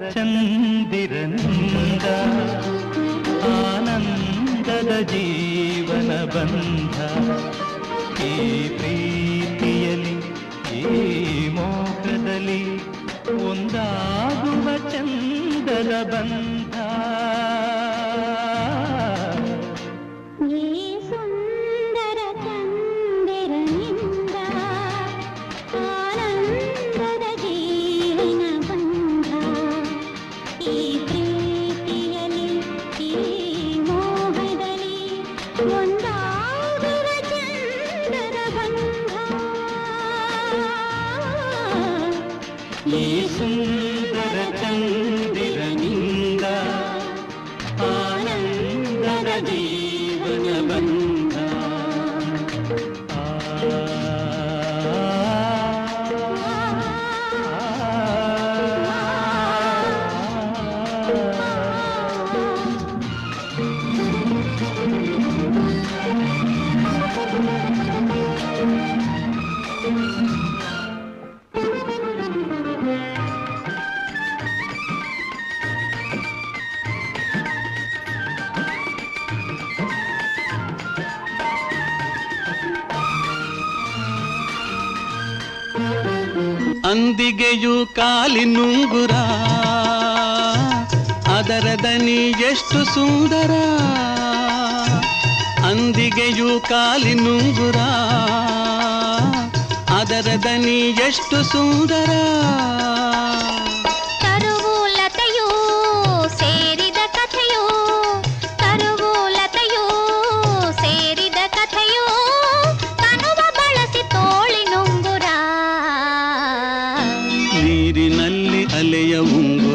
ಚಂದಿರನಿಂದ ಆನಂದದ ಜೀವನ ಬಂಧ ಈ ಪ್ರೀತಿಯಲ್ಲಿ ಈ ಮೋಹದಲ್ಲಿ ಒಂದಾಗುವ ಚಂದದ ಬಂಧ ಈ ಸುಂದರ ಚಂದಿರನಿಂದ ಆನಂದದ ಜೀವನ ಬಂಧ ಅಂದಿಗೆಯು ಕಾಲಿನುಂಗುರ ಅದರ ದನಿ ಎಷ್ಟು ಸುಂದರ ಅಂದಿಗೆಯು ಕಾಲಿನುಂಗುರ ಅದರ ದನಿ ಎಷ್ಟು ಸುಂದರ ತರುವು ಲತೆಯೂ ಸೇರಿದ ಕಥೆಯೂ ತರುವು ಲತೆಯೂ ಸೇರಿದ ಕಥೆಯೂ ತನುವ ಬಳಸಿ ತೋಳಿನುಂಗುರ ನೀರಿನಲ್ಲಿ ಅಲೆಯ ಉಂಗುರ